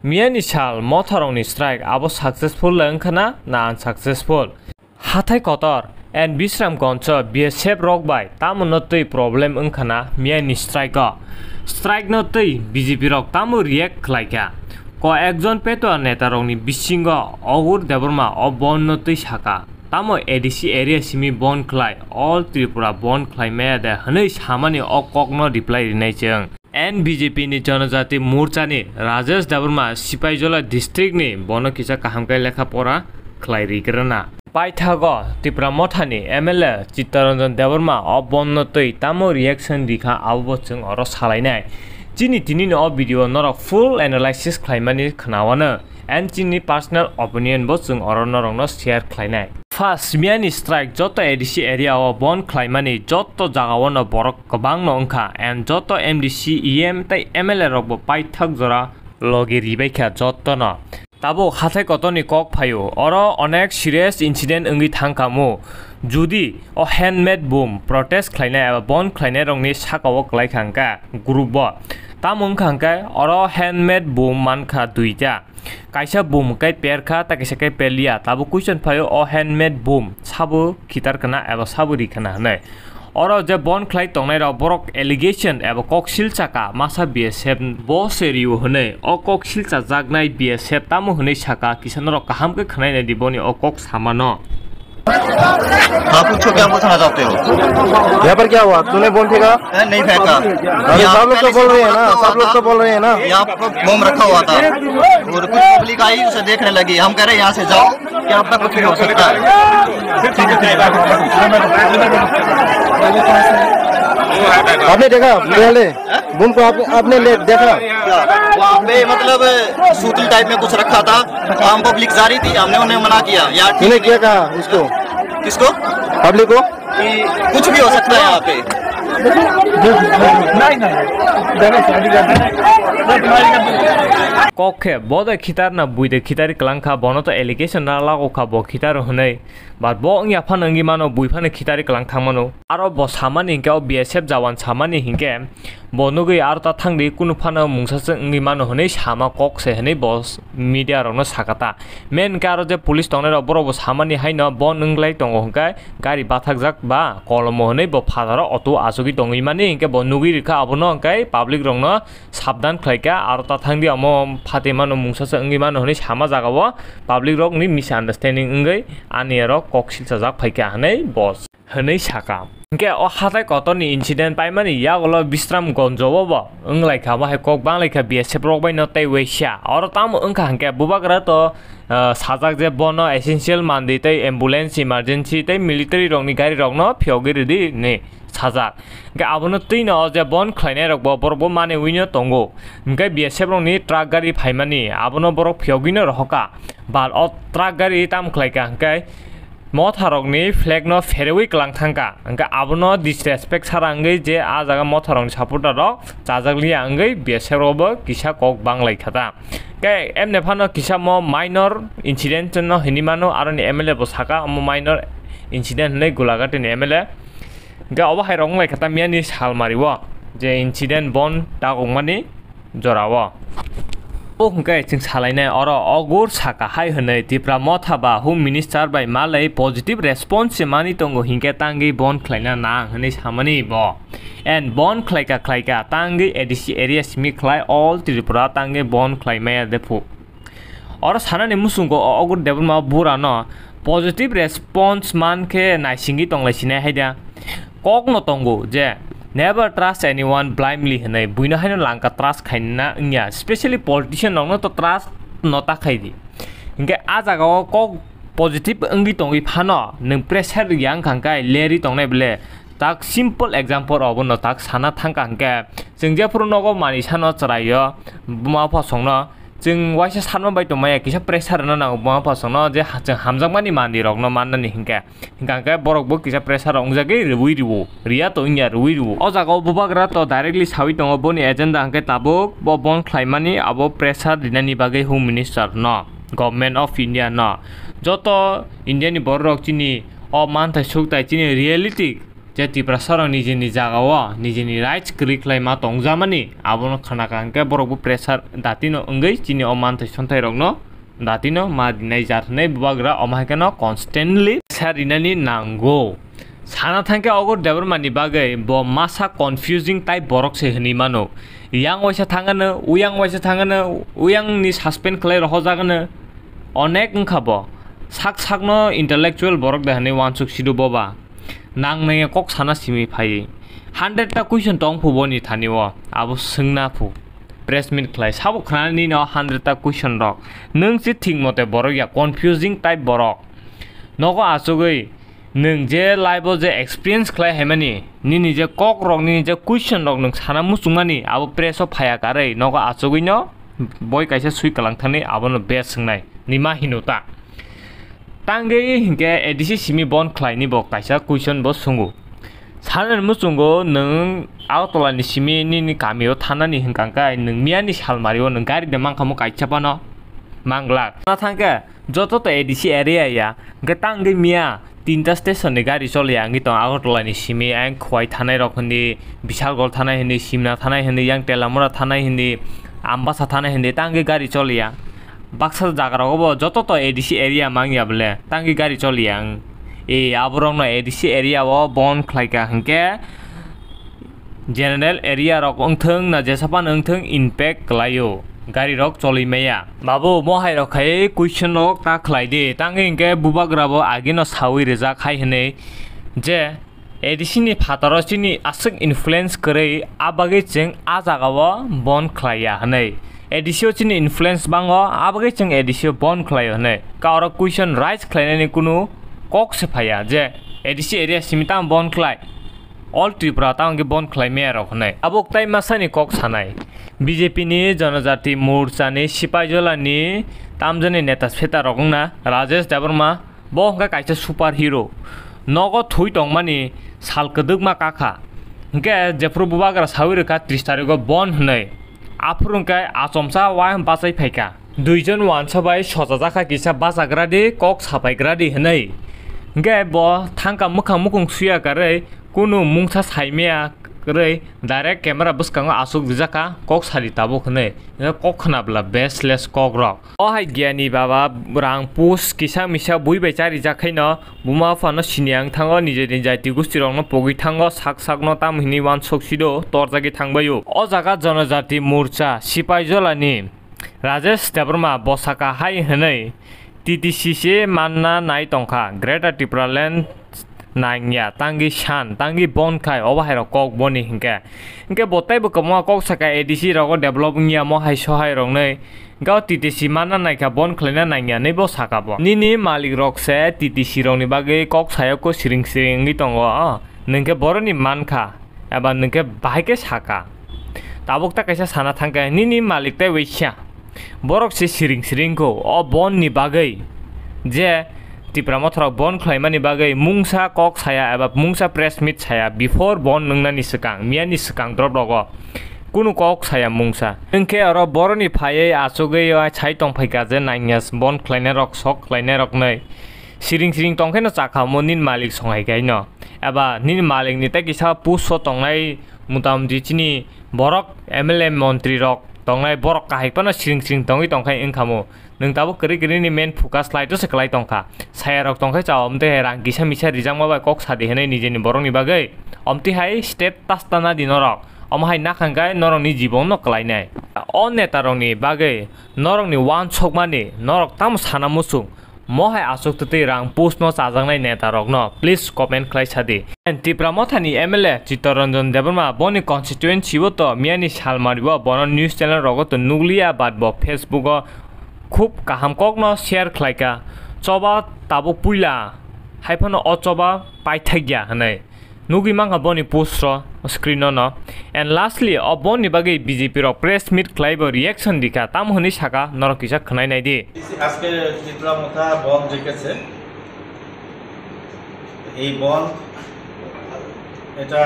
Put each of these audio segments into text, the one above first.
Miani sal motharongni strike abo successful lengkhana na unsuccessful. Hathai kotor and Bisram goncho BSF rock by tamu tui problem engkhana miani strike go. Strike no tui BJP rok tamu react khlaika. Ko ekjon peto netarongni bisingo ogur deborma obon no tui saka. Tamo ADC area simi bon khlai all Tripura bon khlai maya de hanai samani okokno reply rinai cheng. And BJP ni Janajati Morcha ni Rajesh Deborma Sipaijola district ni bono kisa kahamkai lekha pora khlai rikrana. Paithago Tripura mothani MLA Chittaranjan Deborma obonno tui tamo reaction dikha abo chung oro salainai. Chini tini no video nora full analysis khlaimani khnawana and chini personal opinion bo chung oro norongno share khlainai. First, miani strike joto ADC area o bon khlaimani joto jagawono borok kobang no ongkha and joto MDC EM tai MLA rok bo paithak jora logi ribaikha joto no. Tabo hathai kotoni kok phayo oro onek serious incident ongi thangkamu judi o handmade boom protest khlainai aba bon khlainai rongni sakao klaikhangka group bo tamung khangka oro handmade boom mankha duita. Kaisa boom kai perkha ta kaisa kai pelia tabo question phayo o handmade boom sabu khitar kana eba sabu rikana hanai oro je bon khlai tongnai ra borok allegation eba koksil chaka masa BSF bo seriu hanai o koksil cha jagnai BSF tamu hanai saka kisan ro kaham ke khnai na diboni o kok samano. आप पूछो क्या पूछना चाहते हो? यहाँ पर क्या हुआ? तूने बम फेंका? नहीं फेंका। सब लोग तो बोल रहे हैं ना, सब लोग तो बोल रहे हैं ना। यहाँ बम रखा हुआ था और कुछ पब्लिक आई उसे देखने लगी। हम कह रहे यहाँ से जाओ, क्या आपका कुछ भी हो सकता है। आपने देखा पहले बम को? आपने देखा? वहाँ पे मतलब सूतल टाइप में कुछ रखा था, हम पब्लिक जा रही थी, हमने उन्हें मना किया। यार तूने क्या कहा इसको? किसको? पब्लिक को? कुछ भी हो सकता है यहाँ पे। Kokhe boda khitar na buide khitari klangkha bono to allegation na lago kha bo khitar hunai ba bo ngya phanangi mano buifane khitari klangkha mano aro bo samani hingke BSF jawan samani hingke bonugui aro ta thangri kunu phana mungsasa ngi mano hunai sama kok se hunai bos media rokno sakata main karo je police tongnai ro boro bo samani haino bon nglai tongo hingkai gari bathakjak ba kolomo hunai bo phadaro auto asugi tongi mani hingke bo nugi rikha abono hingkai public rokno sabdan khlaika aro ta thangdi amo Fatimano Mungsasa Ngimano Honi Sama Zagawa, public rock ni misunderstanding Ngay, Aniero, Coxil Sazak Paikane, boss, Hene Shaka. Get or Hatai Cotoni incident by money, Yagolo Bistram Gonzowa, unlike Hawa Kok Bang like a BSF rock by not a way sha, or Tam Unkanka Bubagrato, Sazak de Bono, essential mandate, ambulance, emergency, military Rongigari Rogno, Pyogiri, ne. Sazak. Ga abono tino je bon khlainai rok bo borbo mane winyo tongo. Ngai BSF rong ni truck gari phaimani abono borok phiogino rohka. Bal o truck gari tam khlaika ngai motharok ni flag no ferwi klang thangka. Ngai abono disrespect sarangai je a jaga motharok ni supporter rok chajagli angai BSF robo kisa kok banglai khata. Gai emne phano kisa mo minor incident no hinimano aroni MLA bo saka mo minor incident nei gulagati ni MLA Ga oba hai rong lai khata miani sal mariwa je incident bon ta gongmani jorawa o hungkai ching salainai oro ogur saka hai hanai Tripura motha ba home minister by malai positive response mani tongo hingke tangi bon khlaina na hanai samani bo and bon khlaika tangi ADC area simi khlai all Tripura tangi bon khlaimaya depu oro sanani musungo ogur developma bura no positive response man ke naisingi tonglai sinai haida Kok no tongo je never trust anyone blindly hanai buina haino langka trust khaina nya especially politician no to trust nota khaidi inge ajaga kok positive angi tongi phano nung pressure yang khangkai leri tongnai bele tak simple example obono tak sana thangka hangke jengje purnogo mani sano charayo buma phasongno jeng waisa sanma bai to maya kisa pressure na na buma phasongno je jeng hamjangmani mandi rokno mannani hingke hingka borok bo kisa pressure ongjage ruiru ria to inya ruiru o jaga bubagra to directly sawi tongo boni agenda hangke tabuk bo bon khlaimani abo pressure dinani bagai home minister no government of India no joto Indian borok chini o manthai suktai chini reality je Tripura sarok nijini jagao nijini rights kriklai ma tongjamani abono khanaka hingke borokbo pressure datino ongoi chini o mantai sontai rokno datino ma dinai jarhnai bubagra omahakeno constantly sarinani nango sana thangke ogor development ni bagai bo masa confusing type borok se hini mano yang waisa thangano uyang waisa thangano uyang ni suspend khlai rohjagano onek ongkhabo sak sakno intellectual borok dehani wansuk sidu boba nangnai kok sana simi phai 100 ta question tong phuboni thaniwo abo sungna phu press meet khlai sabo khnani no 100 ta question rok nung si thing mote borok ya confusing type borok nogo asugoi nung je live je experience khlai hemani nini je kok rok nini je question rok nung sana musungmani abo press of phaya karai nogo asugoi no boy kaisa sui kalang thani abo no best sungnai nima hinuta tangai hingke edisi simi bon khlai ni bok kaisa question bo sungu sanan musungo nung autola ni simi ni kamio thanani hingkangkai nung miani salmario nung gari de mangkhamu kaichapano mangla na thangke joto to edisi area ya hingke tangai mia tinta station ni gari chole angi to autola ni simi ang khwai thanai rokhni bishalgol thanai hindi simna thanai hindi yang telamura thanai hindi ambasa thanai hindi tangai gari chole ya baksa jagarabo joto to edisi area mangya bole tangi gari choli yang e aborong no edisi area wo bon khlaika hingke general area rok ongthong na jesapan ongthong impact klayo gari rok choli meya babu mohai rok khai question rok ta khlai de tangi hingke bubagrabo agino sawi reja khai hene je edisi ni phataro chini asuk influence korei abage cheng a jagao bon khlaya hanai edisio chini influence bango abage cheng edisio bon khlayo ne kaoro question rise khlainani kunu kok se phaya je edisi area simitam bon khlai all Tripura taonge bon khlai me rok ne abok tai masani kok sanai BJP ni janajati morcha ni Sipaijala ni tamjani neta seta rokna Rajesh Devarma bo hangka kaisa super hero nogo thui tongmani salkadukma kakha hingke jepro bubagra sawire ka 30 tariko bon hnai afrungkai achomsa waim basai phaika duijon wansabai sojajaka kisa basagradi kok sapaigradi hnai hingke bo thangka mukhang suya karai kunu mungsa saimea karai direct camera buskango asuk dijaka kok sari tabuk hnai kok khnabla baseless kok rok o hai gyani baba rang pus kisa misa buibai chari jakhaino buma phano siniang thango nije jati gustirong no pogui thango sak no tamhini wan soksido torjagi thangbayo o jaga janajati morcha Sipaijala ni Rajesh Devarma bosaka hai hnai TTCC manna nai tongkha Greater Tripura Land nangya tangi shan tangi bon khai obahai kok boni hingke botai bo kamo kok saka edisi rogo developing ya mo hai sohai rong nei gao TTC manna naika bon khlaina nangya nei bo saka bo nini malik rok se TTC rong ni bage kok sayo ko siring ngi tongo ningke boroni mankha aba ningke baike saka tabok ta kaisa sana thangka nini malik tai weisya borok se siring ko o bon ni bage je Tripura mothorok bon khlaimani bagai mungsa kok saya eba mungsa press meet saya before bon nungnani sekang miani sekang drop rogo kunu kok saya mungsa engke aro boroni phaiye asugei chai tong phaika je nanyas bon khlaina rok sok khlaina rok nei siring tongkhaino chakha monin malik songhai gaino eba nin malik ni takisa puso tongnai mutamdi chini borok MLA montri rok tongnai borok kahikpano siring tongi tongkhai engkhamo nung tabo keri ni main focus light to seklai tongkha saya rok tongkhai cha omte rang gisa misa rijangma ba kok sadi hene nijeni borong ni bagai omti hai step tastana dinorok omhai nakhangkai norong ni jibon no klainai on neta rong ni bagai norong ni wan chokmani norok tam sana musung mohai asuk tete rang post no chajangnai neta rok no please comment khlai sadi Tripura mothani MLA Chittaranjan Devarma boni constituency bo to miani salmaribo bono news channel rogo to nuglia bad bo Facebook o খুব কাহাম cock ন share খাইকা চবা তাবো পুইলা হাইফানো অচবা পাইথাগিয়া হানাই নুগি মাংহা বনি post screen ন and lastly অবনি বাগে BJP র press meet Clive reaction দিকা তামহনি সাকা নরকিসা খনাই নাই দি আজকে ত্রিপুরা মোথা বন জেকেছে এই বন এটা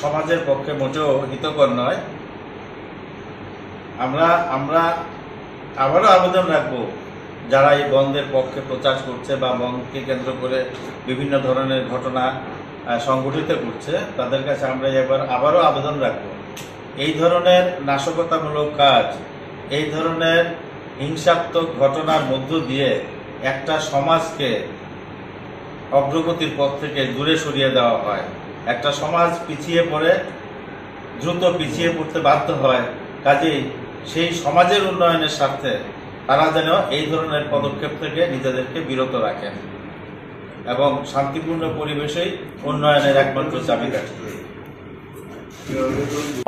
সমাজের পক্ষে মোটেও হিতকর নয় আমরা আবারও আবেদন রাখবো যারা এই বন্ধের পক্ষে প্রচার করছে বা বনকে কেন্দ্র করে বিভিন্ন ধরনের ঘটনা সংগঠিত করছে তাদের কাছে আমরা এবার আবারও আবেদন রাখব এই ধরনের নাশকতামূলক কাজ এই ধরনের হিংসাত্মক ঘটনার মধ্য দিয়ে একটা সমাজকে অগ্রগতির পথ থেকে দূরে সরিয়ে দেওয়া হয় একটা সমাজ পিছিয়ে পড়ে দ্রুত পিছিয়ে পড়তে বাধ্য হয় কাজেই সেই সমাজের উন্নয়নের স্বার্থে তারা যেন এই ধরনের পদক্ষেপ থেকে নিজেদেরকে বিরত রাখেন এবং শান্তিপূর্ণ পরিবেশেই উন্নয়নের একমাত্র চাবিকাঠি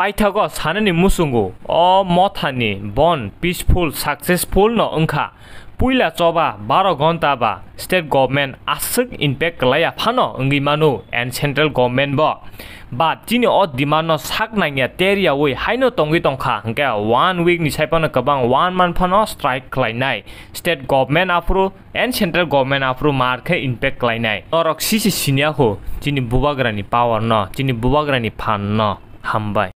পাইথাগো সানানি মুসুঙ্গু অ মথানি বন পিসফুল সাকসেসফুল ন ওংখা পুইলা চবা 12 ঘন্টা বা স্টেট গভর্নমেন্ট আসুক ইম্প্যাক্ট লায়া ফানো ওঙ্গি মানো এন্ড সেন্ট্রাল গভর্নমেন্ট বা চিনি অ ডিমান্ড সাক নাইয়া টেরিয়া ওই হাইনো টঙ্গি টংখা হংকে 1 উইক নি সাইপানো কবাং 1 মান্थ फानो स्ट्राइक खालायनाय स्टेट गभर्नमेंट आफ्रु एंड सेंट्रल गभर्नमेंट आफ्रु मारखे इम्पैक्ट खालायनाय नरक सिसि सिनियाखौ चिनि बुबाग्रानि पावर न चिनि बुबाग्रानि फान न हामबाय।